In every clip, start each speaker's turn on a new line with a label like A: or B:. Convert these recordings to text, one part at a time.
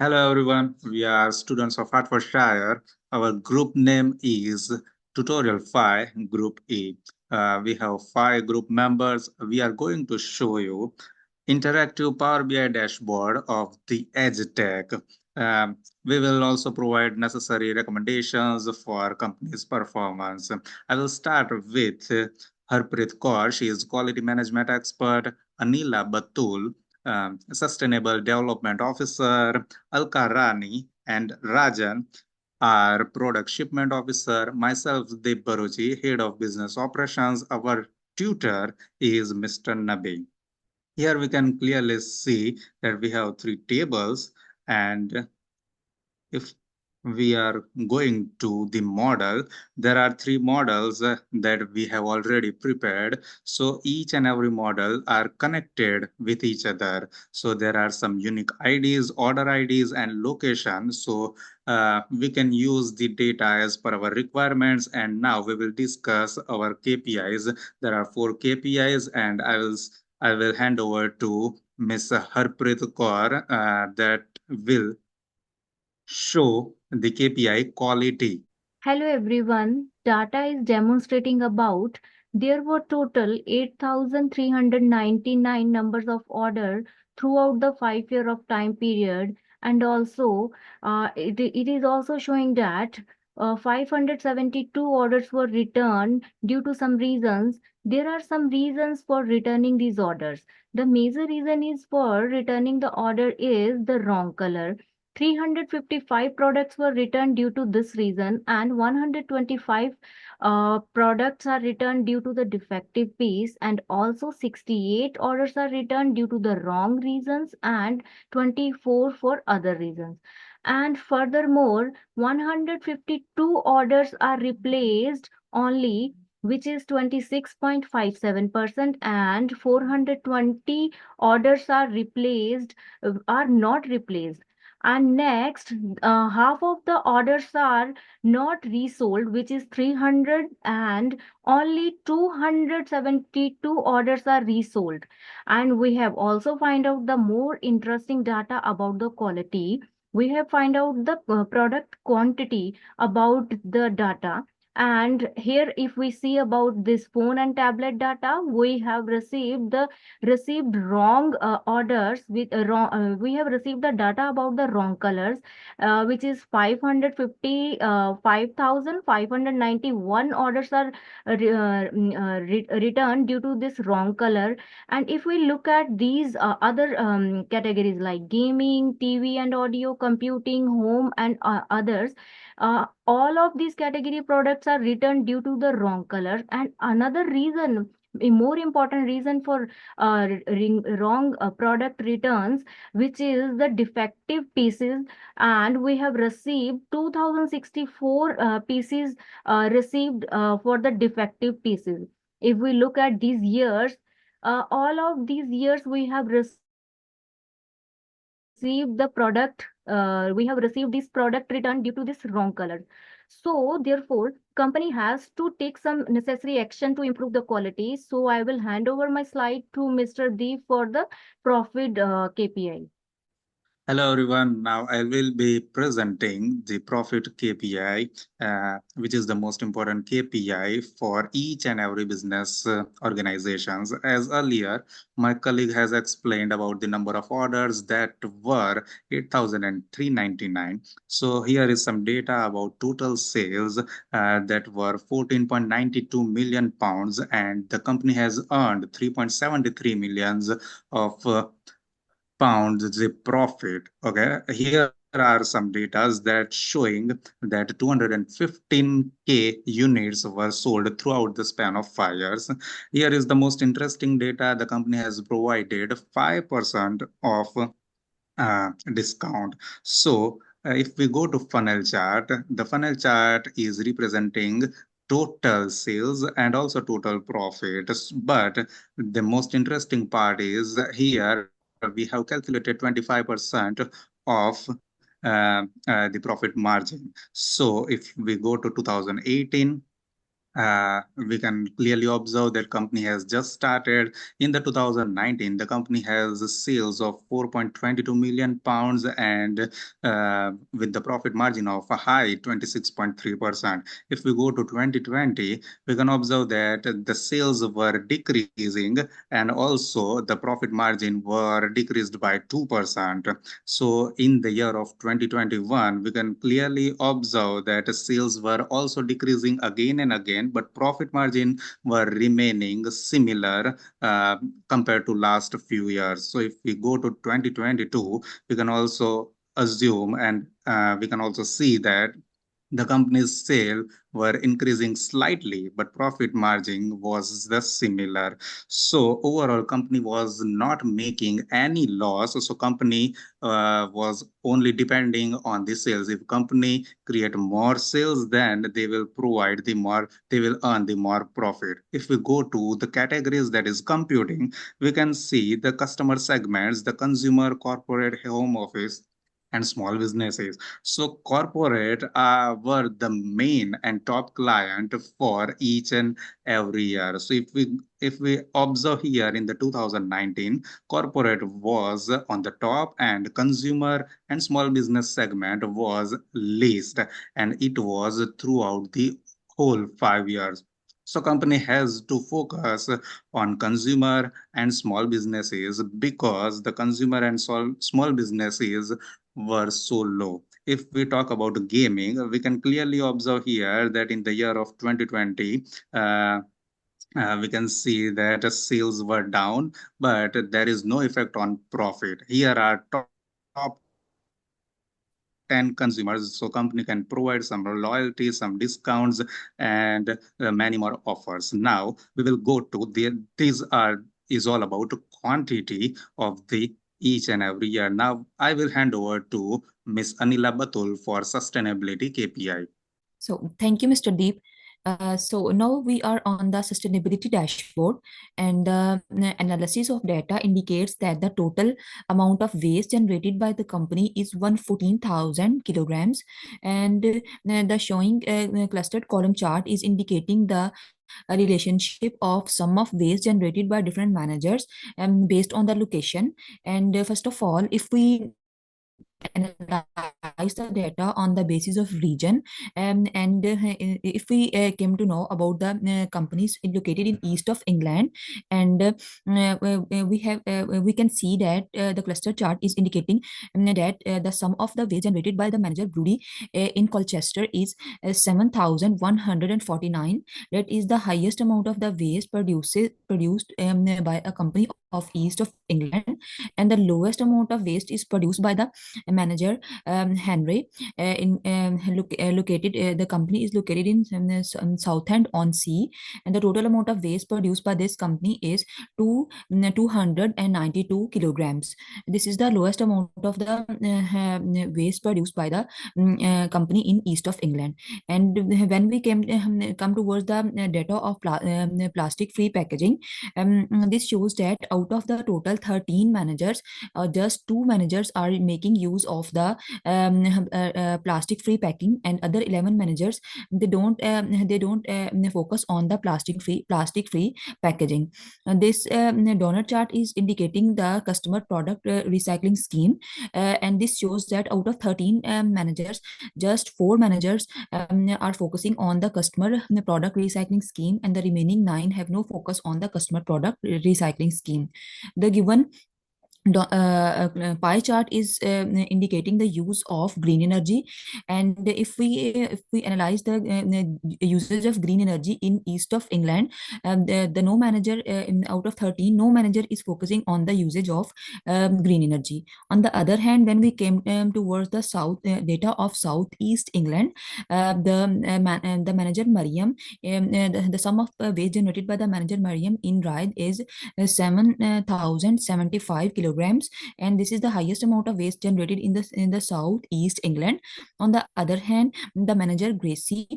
A: Hello everyone, we are students of Hertfordshire. Our group name is Tutorial-5 Group E. We have 5 group members. We are going to show you interactive Power BI dashboard of the EdTech. We will also provide necessary recommendations for company's performance. I will start with Harpreet Kaur. She is quality management expert. Anila Batul, Sustainable Development Officer. Alka Rani and Rajan are product shipment officer. Myself, Deep Baruji, head of business operations. Our tutor is Mr. Nabi. Here we can clearly see that we have 3 tables, and if we are going to the model, there are 3 models that we have already prepared. So each and every model are connected with each other. So there are some unique IDs, order IDs, and location. So we can use the data as per our requirements. And now we will discuss our KPIs. There are 4 KPIs, and I will hand over to Ms. Harpreet Kaur that will show the KPI quality.
B: Hello everyone. Data is demonstrating about there were total 8,399 numbers of order throughout the 5 year of time period, and also it is also showing that 572 orders were returned due to some reasons. There are some reasons for returning these orders. The major reason is for returning the order is the wrong color. 355 products were returned due to this reason, and 125 products are returned due to the defective piece, and also 68 orders are returned due to the wrong reasons, and 24 for other reasons. And furthermore, 152 orders are replaced only, which is 26.57%, and 420 orders are replaced, are not replaced. And next, half of the orders are not resold, which is 300, and only 272 orders are resold. And we have also find out the more interesting data about the quality. We have find out the product quantity about the data. And here, if we see about this phone and tablet data, we have received wrong orders with wrong. We have received the data about the wrong colors, which is 550 5,591 orders are returned due to this wrong color. And if we look at these other categories like gaming, TV and audio, computing, home, and others, all of these category products are returned due to the wrong color. And another reason, a more important reason for wrong product returns, which is the defective pieces. And we have received 2064 pieces received for the defective pieces. If we look at these years, all of these years we have received the product, we have received this product returned due to this wrong color. So therefore, company has to take some necessary action to improve the quality. So I will hand over my slide to Mr. Deep for the profit KPI.
A: Hello everyone. Now I will be presenting the profit KPI, which is the most important KPI for each and every business organizations. As earlier, my colleague has explained about the number of orders that were 8,399. So here is some data about total sales that were 14.92 million pounds, and the company has earned 3.73 millions of pounds the profit. Okay, here are some data that showing that 215k units were sold throughout the span of 5 years. Here is the most interesting data. The company has provided 5% of discount. So if we go to funnel chart, the funnel chart is representing total sales and also total profit. But the most interesting part is here we have calculated 25% of the profit margin. So if we go to 2018, We can clearly observe that company has just started in the 2019. The company has sales of 4.22 million pounds and with the profit margin of a high 26.3%. If we go to 2020, we can observe that the sales were decreasing and also the profit margin were decreased by 2%. So in the year of 2021, we can clearly observe that sales were also decreasing again and again, but profit margin were remaining similar compared to last few years. So if we go to 2022, we can also assume and we can also see that the company's sale were increasing slightly, but profit margin was the similar. So overall, company was not making any loss. So company was only depending on the sales. If company create more sales, then they will provide the more, they will earn the more profit. If we go to the categories that is computing, we can see the customer segments, the consumer, corporate, home office, and small businesses. So corporate were the main and top client for each and every year. So if we observe here in the 2019, corporate was on the top and consumer and small business segment was least, and it was throughout the whole 5 years. So company has to focus on consumer and small businesses because the consumer and small businesses were so low. If we talk about gaming, we can clearly observe here that in the year of 2020, we can see that the sales were down, but there is no effect on profit. Here are top 10 consumers, so company can provide some loyalty, some discounts, and many more offers. Now we will go to these is all about quantity of the each and every year. Now I will hand over to Miss Anila Batul for sustainability KPI.
C: So thank you, Mr. Deep. So now we are on the sustainability dashboard, and the analysis of data indicates that the total amount of waste generated by the company is 114,000 kilograms, and the showing clustered column chart is indicating the relationship of sum of waste generated by different managers based on the location. And first of all, if we analyze the data on the basis of region, and if we came to know about the companies located in east of England, and we can see that the cluster chart is indicating that the sum of the waste generated by the manager Brody in Colchester is 7,149. That is the highest amount of the waste produced by a company of east of England, and the lowest amount of waste is produced by the manager Henry located the company is located in Southend on Sea, and the total amount of waste produced by this company is 292 kilograms. This is the lowest amount of the waste produced by the company in east of England. And when we come towards the data of plastic free packaging, this shows that out of the total 13 managers, just 2 managers are making use of the plastic free packing, and other 11 managers, they don't focus on the plastic free packaging. This donor chart is indicating the customer product recycling scheme, and this shows that out of 13 managers, just 4 managers are focusing on the customer product recycling scheme, and the remaining 9 have no focus on the customer product recycling scheme. The given pie chart is indicating the use of green energy, and if we analyze the usage of green energy in east of England, the no manager out of 13, no manager is focusing on the usage of green energy. On the other hand, when we came towards the south data of southeast England, the manager Mariam, the sum of waste generated by the manager Mariam in Ryde is 7,075 kilograms, kilograms, and this is the highest amount of waste generated in the southeast England. On the other hand, the manager Gracie,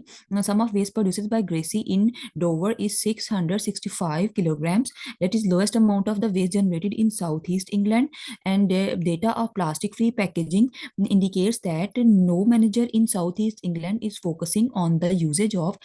C: sum of waste produced by Gracie in Dover is 665 kilograms. That is lowest amount of the waste generated in southeast England. And data of plastic free packaging indicates that no manager in southeast England is focusing on the usage of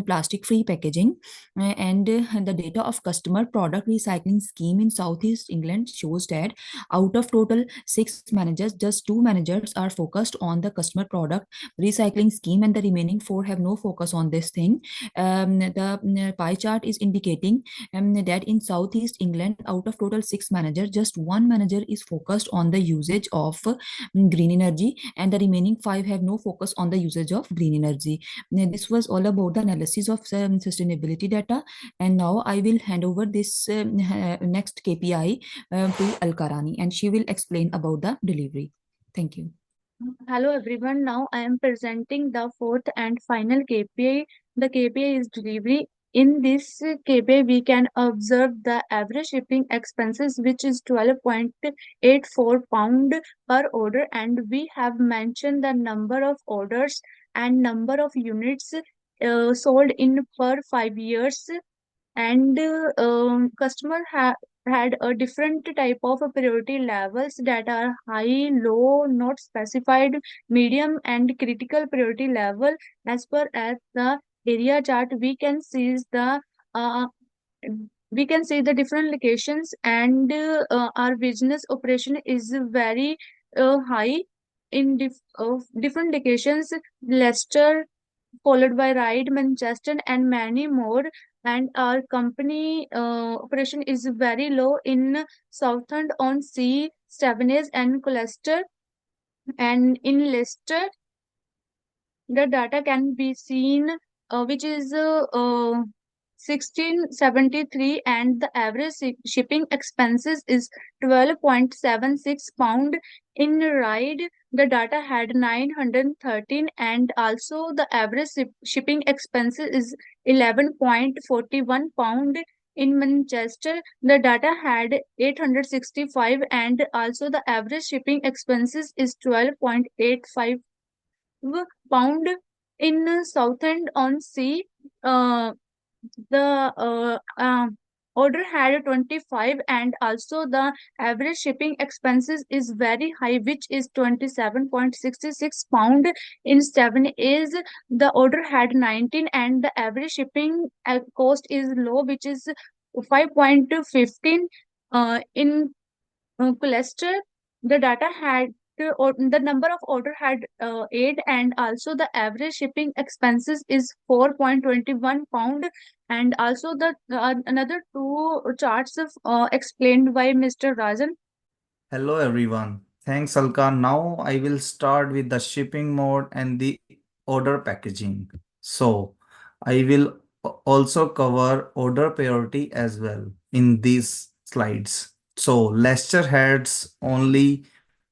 C: plastic free packaging. And the data of customer product recycling scheme in southeast England shows that out of total 6 managers, just 2 managers are focused on the customer product recycling scheme, and the remaining 4 have no focus on this thing. The pie chart is indicating that in southeast England, out of total 6 managers, just 1 manager is focused on the usage of green energy, and the remaining 5 have no focus on the usage of green energy. This was all about the analysis of sustainability data, and now I will hand over this next KPI to Alkarani, and she will explain about the delivery. Thank you.
D: Hello everyone. Now I am presenting the fourth and final KPI. The KPI is delivery. In this KPI, we can observe the average shipping expenses, which is 12.84 pound per order, and we have mentioned the number of orders and number of units sold in per 5 years. And customer had a different type of priority levels that are high, low, not specified, medium, and critical priority level. As per as the area chart, uh, we can see the different locations, and our business operation is very high in different locations. Leicester, followed by Ride, Manchester, and many more. And our company operation is very low in Southend-on-Sea, Stevenage, and Colchester. And in Leicester, the data can be seen, which is 1673, and the average shipping expenses is 12.76 pound. In Ride, the data had 913, and also the average shipping expenses is 11.41 pound. In Manchester, the data had 865, and also the average shipping expenses is 12.85 pound. In Southend-on-Sea, uh, the order had 25, and also the average shipping expenses is very high, which is 27.66 pound. In 7 is the order had 19, and the average shipping cost is low, which is 5.15. In Colchester, the data had or the number of order had 8, and also the average shipping expenses is 4.21 pound. And also the another two charts explained by Mr. Rajan.
E: Hello everyone. Thanks Alka. Now I will start with the shipping mode and the order packaging. So I will also cover order priority as well in these slides. So Leicester has only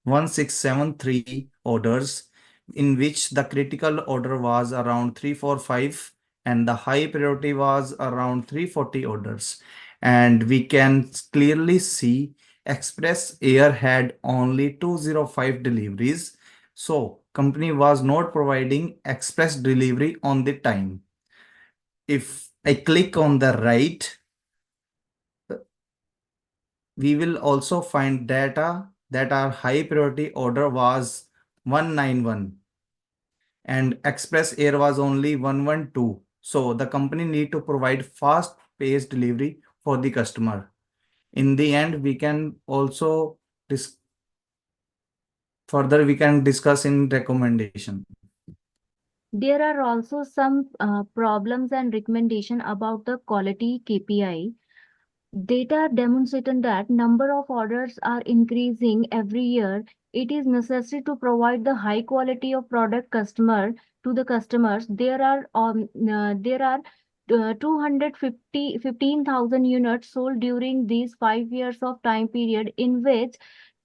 E: 1673 orders, in which the critical order was around 345 and the high priority was around 340 orders. And we can clearly see Express Air had only 205 deliveries. So company was not providing express delivery on the time. If I click on the right, we will also find data that our high priority order was 191 and Express Air was only 112. So the company need to provide fast paced delivery for the customer. In the end, we can also further we can discuss in recommendation.
B: There are also some problems and recommendation about the quality KPI. Data demonstrating that number of orders are increasing every year. It is necessary to provide the high quality of product customer to the customers. There are 15,000 units sold during these 5 years of time period, in which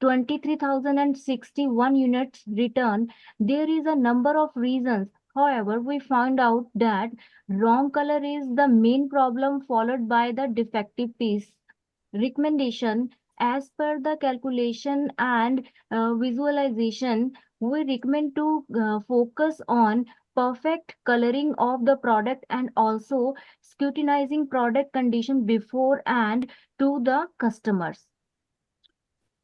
B: 23,061 units returned. There is a number of reasons. However, we found out that wrong color is the main problem, followed by the defective piece. Recommendation: As per the calculation and visualization, we recommend to focus on perfect coloring of the product and also scrutinizing product condition before and to the customers.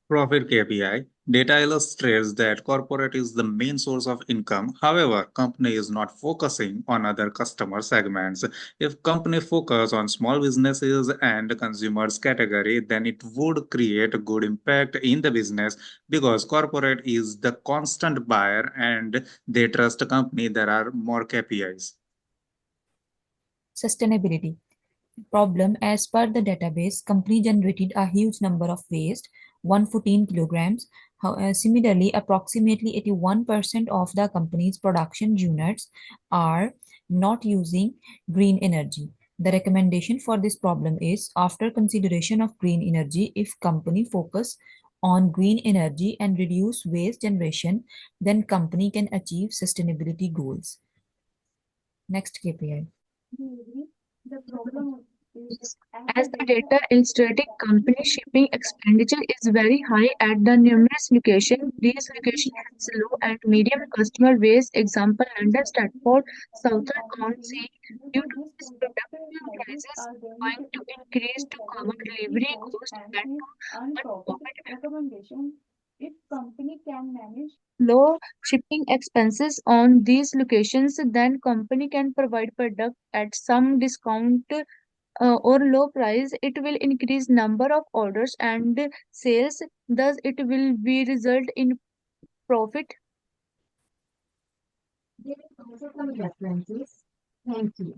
A: Profit KPI data illustrates that corporate is the main source of income. However, company is not focusing on other customer segments. If company focus on small businesses and consumers category, then it would create a good impact in the business because corporate is the constant buyer and they trust a company. There are more KPIs.
C: Sustainability problem. As per the database, company generated a huge number of waste, 114 kilograms. Similarly, approximately 81% of the company's production units are not using green energy. The recommendation for this problem is, after consideration of green energy, if company focus on green energy and reduce waste generation, then company can achieve sustainability goals. Next KPI.
D: The problem is, as the data illustrating company shipping expenditure is very high at the numerous locations. These locations have low and medium customer base. Example: London, Stratford, Southern on Sea. Due to this, production prices are going to increase to cover delivery cost and to earn profit. Recommendation: if company can manage low shipping expenses on these locations, then company can provide product at some discount or low price. It will increase number of orders and sales, thus it will be result in profit. There are also some references. Thank you.